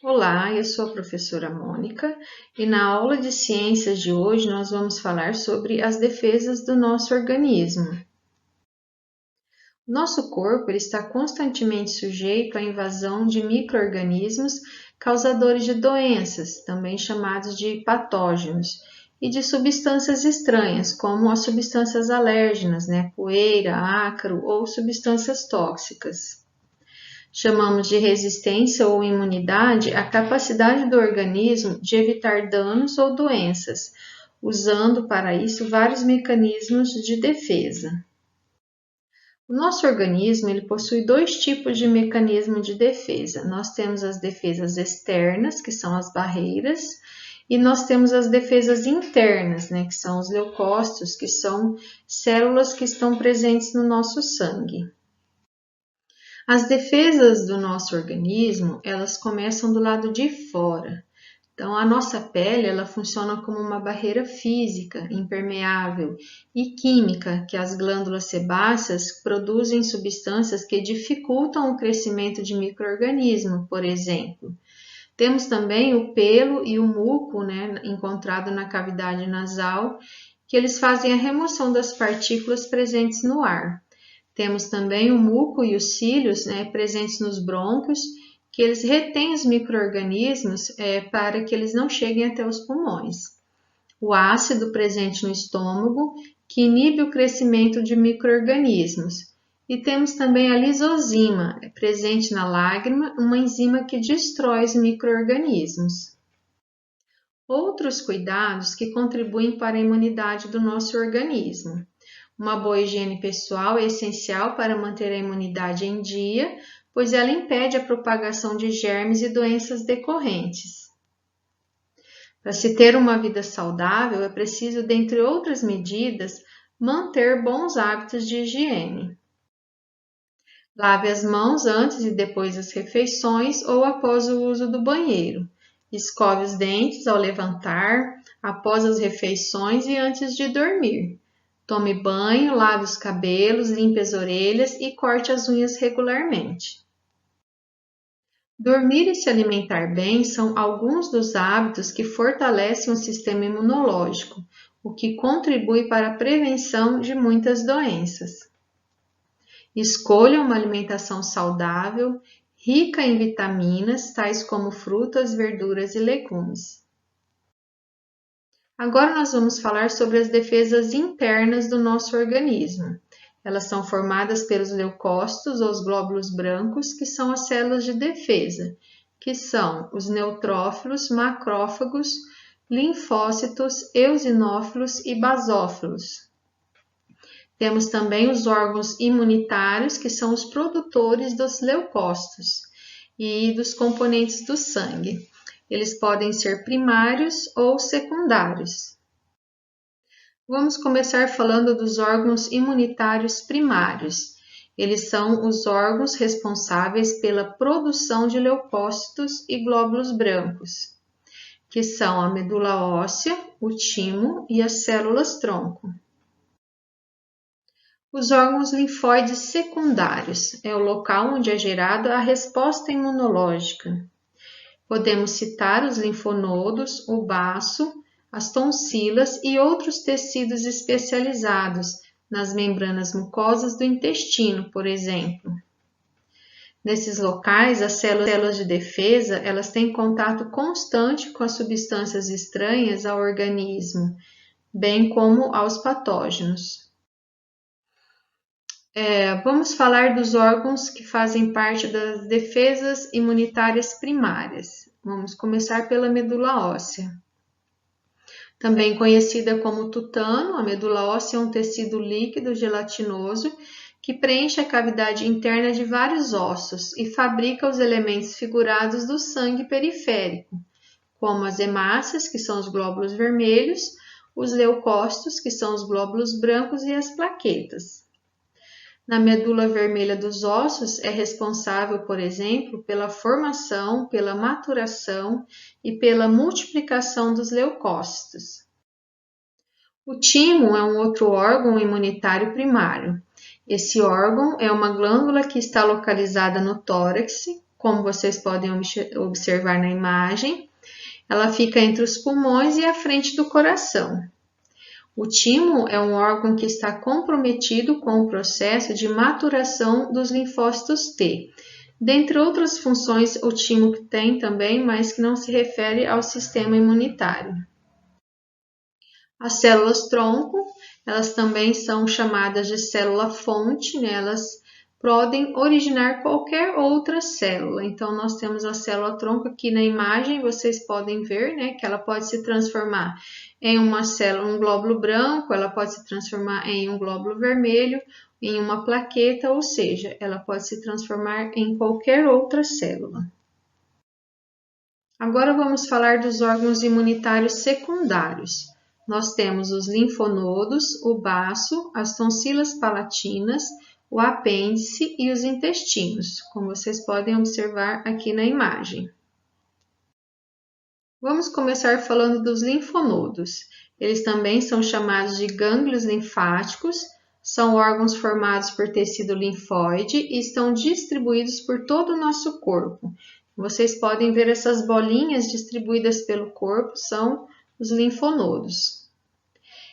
Olá, eu sou a professora Mônica e na aula de ciências de hoje nós vamos falar sobre as defesas do nosso organismo. Nosso corpo está constantemente sujeito à invasão de micro-organismos causadores de doenças, também chamados de patógenos, e de substâncias estranhas, como as substâncias alérgenas, poeira, ácaro ou substâncias tóxicas. Chamamos de resistência ou imunidade a capacidade do organismo de evitar danos ou doenças, usando para isso vários mecanismos de defesa. O nosso organismo ele possui dois tipos de mecanismo de defesa. Nós temos as defesas externas, que são as barreiras, e nós temos as defesas internas, que são os leucócitos, que são células que estão presentes no nosso sangue. As defesas do nosso organismo, elas começam do lado de fora. Então, a nossa pele, ela funciona como uma barreira física, impermeável e química, que as glândulas sebáceas produzem substâncias que dificultam o crescimento de micro-organismos, por exemplo. Temos também o pelo e o muco, encontrado na cavidade nasal, que eles fazem a remoção das partículas presentes no ar. Temos também o muco e os cílios, presentes nos brônquios, que eles retêm os micro-organismos para que eles não cheguem até os pulmões. O ácido presente no estômago, que inibe o crescimento de micro-organismos. E temos também a lisozima, presente na lágrima, uma enzima que destrói os micro-organismos. Outros cuidados que contribuem para a imunidade do nosso organismo. Uma boa higiene pessoal é essencial para manter a imunidade em dia, pois ela impede a propagação de germes e doenças decorrentes. Para se ter uma vida saudável, é preciso, dentre outras medidas, manter bons hábitos de higiene. Lave as mãos antes e depois das refeições ou após o uso do banheiro. Escove os dentes ao levantar, após as refeições e antes de dormir. Tome banho, lave os cabelos, limpe as orelhas e corte as unhas regularmente. Dormir e se alimentar bem são alguns dos hábitos que fortalecem o sistema imunológico, o que contribui para a prevenção de muitas doenças. Escolha uma alimentação saudável, rica em vitaminas, tais como frutas, verduras e legumes. Agora nós vamos falar sobre as defesas internas do nosso organismo. Elas são formadas pelos leucócitos, ou os glóbulos brancos, que são as células de defesa, que são os neutrófilos, macrófagos, linfócitos, eosinófilos e basófilos. Temos também os órgãos imunitários, que são os produtores dos leucócitos e dos componentes do sangue. Eles podem ser primários ou secundários. Vamos começar falando dos órgãos imunitários primários. Eles são os órgãos responsáveis pela produção de leucócitos e glóbulos brancos, que são a medula óssea, o timo e as células-tronco. Os órgãos linfóides secundários é o local onde é gerada a resposta imunológica. Podemos citar os linfonodos, o baço, as tonsilas e outros tecidos especializados nas membranas mucosas do intestino, por exemplo. Nesses locais, as células de defesa, elas têm contato constante com as substâncias estranhas ao organismo, bem como aos patógenos. Vamos falar dos órgãos que fazem parte das defesas imunitárias primárias. Vamos começar pela medula óssea. Também conhecida como tutano, a medula óssea é um tecido líquido gelatinoso que preenche a cavidade interna de vários ossos e fabrica os elementos figurados do sangue periférico, como as hemácias, que são os glóbulos vermelhos, os leucócitos, que são os glóbulos brancos, e as plaquetas. Na medula vermelha dos ossos é responsável, por exemplo, pela formação, pela maturação e pela multiplicação dos leucócitos. O timo é um outro órgão imunitário primário. Esse órgão é uma glândula que está localizada no tórax como vocês podem observar na imagem. Ela fica entre os pulmões e à frente do coração. O timo é um órgão que está comprometido com o processo de maturação dos linfócitos T. Dentre outras funções, o timo tem também, mas que não se refere ao sistema imunitário. As células-tronco, elas também são chamadas de célula-fonte, né? Elas podem originar qualquer outra célula. Então, nós temos a célula-tronco aqui na imagem, vocês podem ver, né, que ela pode se transformar em uma célula, um glóbulo branco, ela pode se transformar em um glóbulo vermelho, em uma plaqueta, ou seja, ela pode se transformar em qualquer outra célula. Agora vamos falar dos órgãos imunitários secundários. Nós temos os linfonodos, o baço, as tonsilas palatinas, o apêndice e os intestinos, como vocês podem observar aqui na imagem. Vamos começar falando dos linfonodos. Eles também são chamados de gânglios linfáticos, são órgãos formados por tecido linfóide e estão distribuídos por todo o nosso corpo. Vocês podem ver essas bolinhas distribuídas pelo corpo, são os linfonodos.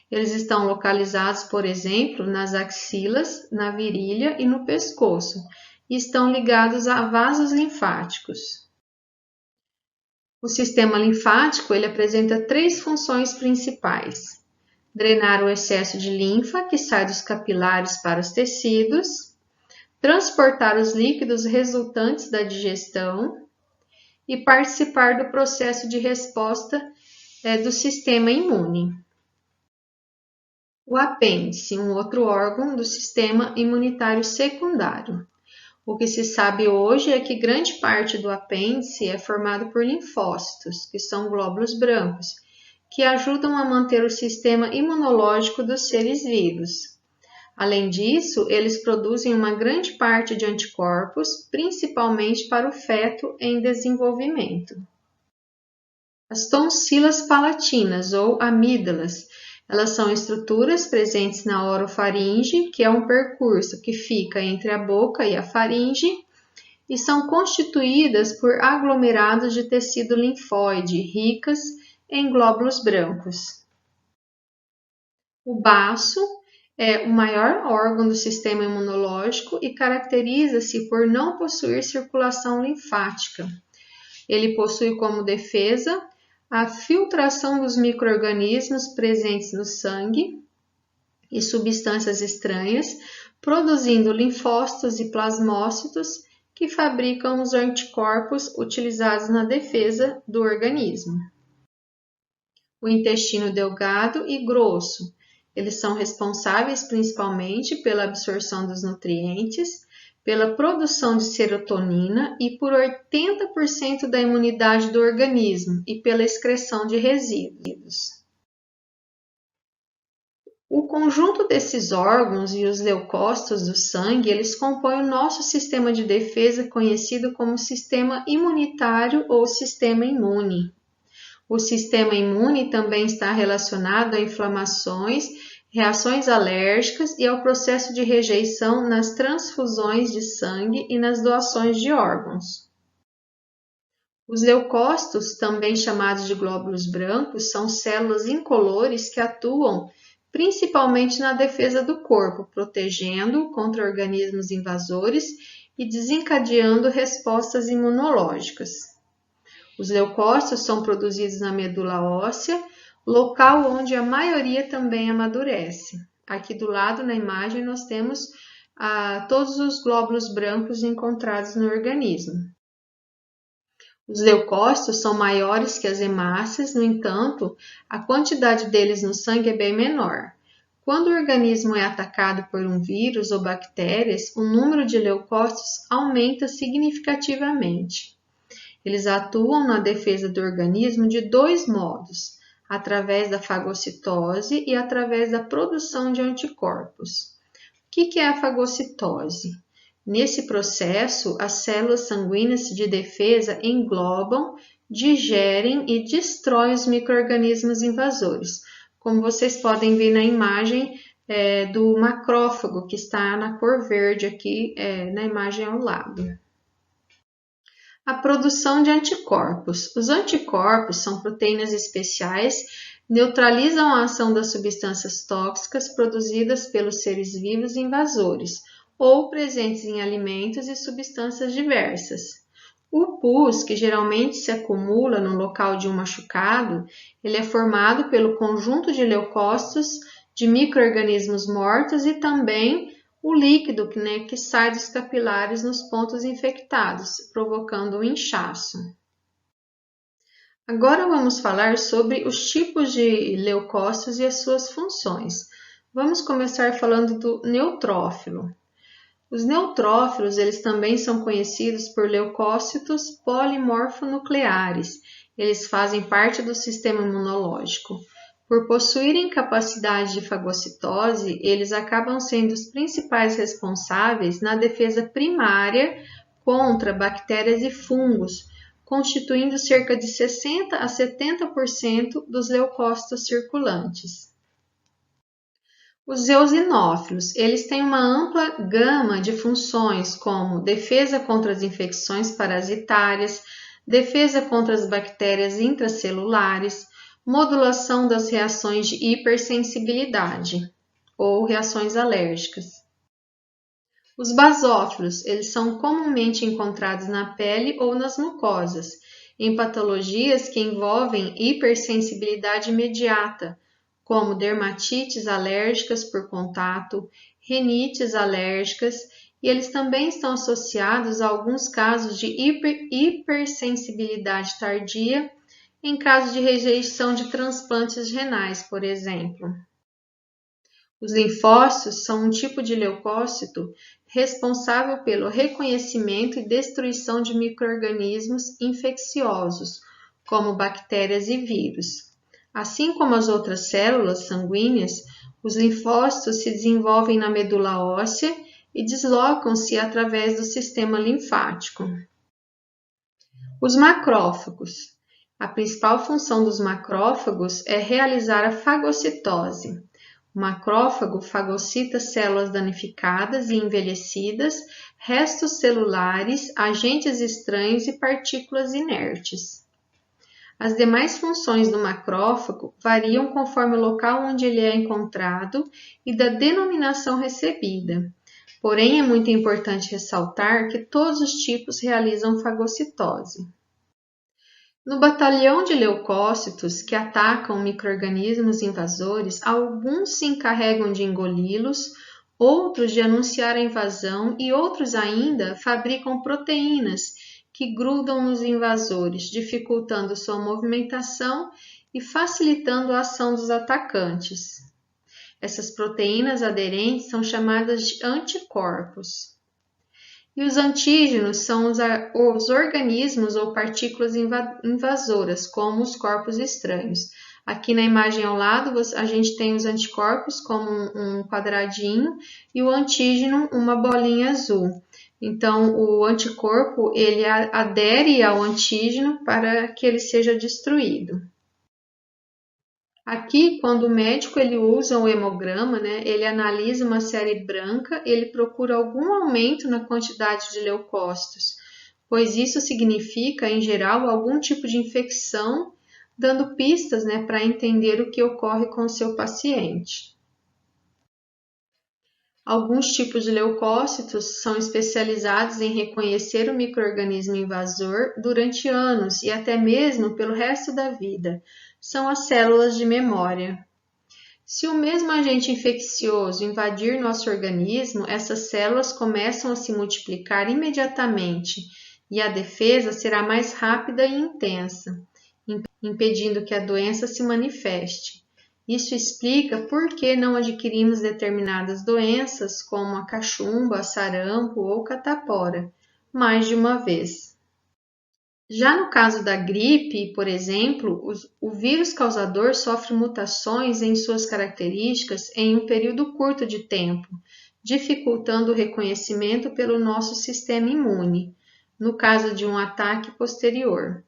Eles estão localizados, por exemplo, nas axilas, na virilha e no pescoço, e estão ligados a vasos linfáticos. O sistema linfático ele apresenta três funções principais: drenar o excesso de linfa que sai dos capilares para os tecidos, transportar os líquidos resultantes da digestão e participar do processo de resposta do sistema imune. O apêndice, um outro órgão do sistema imunitário secundário. O que se sabe hoje é que grande parte do apêndice é formado por linfócitos, que são glóbulos brancos, que ajudam a manter o sistema imunológico dos seres vivos. Além disso, eles produzem uma grande parte de anticorpos, principalmente para o feto em desenvolvimento. As tonsilas palatinas ou amígdalas, elas são estruturas presentes na orofaringe, que é um percurso que fica entre a boca e a faringe, e são constituídas por aglomerados de tecido linfóide ricas em glóbulos brancos. O baço é o maior órgão do sistema imunológico e caracteriza-se por não possuir circulação linfática. Ele possui como defesa a filtração dos micro-organismos presentes no sangue e substâncias estranhas, produzindo linfócitos e plasmócitos que fabricam os anticorpos utilizados na defesa do organismo. O intestino delgado e grosso, eles são responsáveis principalmente pela absorção dos nutrientes, pela produção de serotonina e por 80% da imunidade do organismo e pela excreção de resíduos. O conjunto desses órgãos e os leucócitos do sangue, eles compõem o nosso sistema de defesa conhecido como sistema imunitário ou sistema imune. O sistema imune também está relacionado a inflamações, reações alérgicas e ao processo de rejeição nas transfusões de sangue e nas doações de órgãos. Os leucócitos, também chamados de glóbulos brancos, são células incolores que atuam principalmente na defesa do corpo, protegendo-o contra organismos invasores e desencadeando respostas imunológicas. Os leucócitos são produzidos na medula óssea, local onde a maioria também amadurece. Aqui do lado na imagem nós temos todos os glóbulos brancos encontrados no organismo. Os leucócitos são maiores que as hemácias, no entanto, a quantidade deles no sangue é bem menor. Quando o organismo é atacado por um vírus ou bactérias, o número de leucócitos aumenta significativamente. Eles atuam na defesa do organismo de dois modos: através da fagocitose e através da produção de anticorpos. O que é a fagocitose? Nesse processo, as células sanguíneas de defesa englobam, digerem e destroem os micro-organismos invasores, como vocês podem ver na imagem do macrófago, que está na cor verde aqui na imagem ao lado. A produção de anticorpos. Os anticorpos são proteínas especiais, neutralizam a ação das substâncias tóxicas produzidas pelos seres vivos invasores ou presentes em alimentos e substâncias diversas. O pus, que geralmente se acumula no local de um machucado, ele é formado pelo conjunto de leucócitos de micro-organismos mortos e também o líquido que sai dos capilares nos pontos infectados, provocando um inchaço. Agora vamos falar sobre os tipos de leucócitos e as suas funções. Vamos começar falando do neutrófilo. Os neutrófilos, eles também são conhecidos por leucócitos polimorfonucleares. Eles fazem parte do sistema imunológico. Por possuírem capacidade de fagocitose, eles acabam sendo os principais responsáveis na defesa primária contra bactérias e fungos, constituindo cerca de 60% a 70% dos leucócitos circulantes. Os eosinófilos, eles têm uma ampla gama de funções como defesa contra as infecções parasitárias, defesa contra as bactérias intracelulares, modulação das reações de hipersensibilidade ou reações alérgicas. Os basófilos, eles são comumente encontrados na pele ou nas mucosas, em patologias que envolvem hipersensibilidade imediata, como dermatites alérgicas por contato, rinites alérgicas, e eles também estão associados a alguns casos de hipersensibilidade tardia, em caso de rejeição de transplantes renais, por exemplo. Os linfócitos são um tipo de leucócito responsável pelo reconhecimento e destruição de micro-organismos infecciosos, como bactérias e vírus. Assim como as outras células sanguíneas, os linfócitos se desenvolvem na medula óssea e deslocam-se através do sistema linfático. Os macrófagos. A principal função dos macrófagos é realizar a fagocitose. O macrófago fagocita células danificadas e envelhecidas, restos celulares, agentes estranhos e partículas inertes. As demais funções do macrófago variam conforme o local onde ele é encontrado e da denominação recebida. Porém, é muito importante ressaltar que todos os tipos realizam fagocitose. No batalhão de leucócitos que atacam micro-organismos invasores, alguns se encarregam de engoli-los, outros de anunciar a invasão e outros ainda fabricam proteínas que grudam nos invasores, dificultando sua movimentação e facilitando a ação dos atacantes. Essas proteínas aderentes são chamadas de anticorpos. E os antígenos são os organismos ou partículas invasoras, como os corpos estranhos. Aqui na imagem ao lado, a gente tem os anticorpos como um quadradinho e o antígeno uma bolinha azul. Então, o anticorpo ele adere ao antígeno para que ele seja destruído. Aqui, quando o médico ele usa o hemograma, ele analisa uma série branca, ele procura algum aumento na quantidade de leucócitos, pois isso significa, em geral, algum tipo de infecção, dando pistas para entender o que ocorre com o seu paciente. Alguns tipos de leucócitos são especializados em reconhecer o micro-organismo invasor durante anos e até mesmo pelo resto da vida. São as células de memória. Se o mesmo agente infeccioso invadir nosso organismo, essas células começam a se multiplicar imediatamente e a defesa será mais rápida e intensa, impedindo que a doença se manifeste. Isso explica por que não adquirimos determinadas doenças, como a cachumba, sarampo ou catapora, mais de uma vez. Já no caso da gripe, por exemplo, o vírus causador sofre mutações em suas características em um período curto de tempo, dificultando o reconhecimento pelo nosso sistema imune, no caso de um ataque posterior.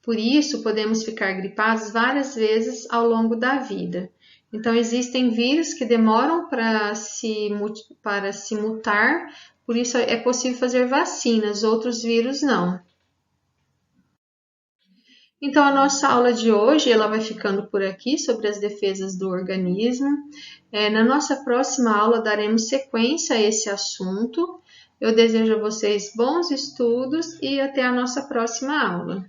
Por isso, podemos ficar gripados várias vezes ao longo da vida. Então, existem vírus que demoram para se mutar, por isso é possível fazer vacinas, outros vírus não. Então, a nossa aula de hoje ela vai ficando por aqui sobre as defesas do organismo. Na nossa próxima aula daremos sequência a esse assunto. Eu desejo a vocês bons estudos e até a nossa próxima aula.